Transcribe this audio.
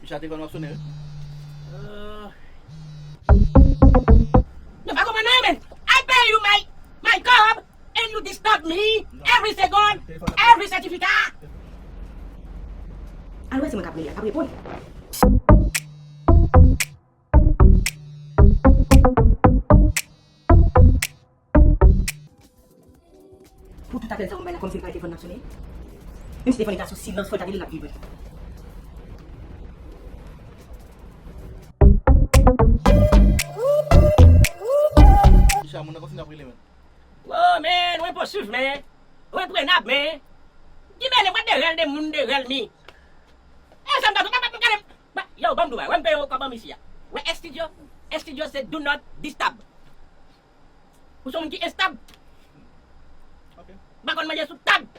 Bisa tekan maksud ni. No, ako man, I pay you my job, and you disturb me every second, every certificate. Ano ba si magkapili? Kapili po. Puto tagal sa kumbay na confirm kay Stephen Naksuni. Yung Stephen itaso signals for tagal lang ibig. Bisa mo na ko sinapili man. Oh man, when pursuit man, when play up man. Give me what the hell them munde hell me. Eh, sometimes yo, bam dubai, when pay ko ba misiya. When Estijo said do not disturb. Gusto mong ki-stab. Okay. Bakon man yung tab.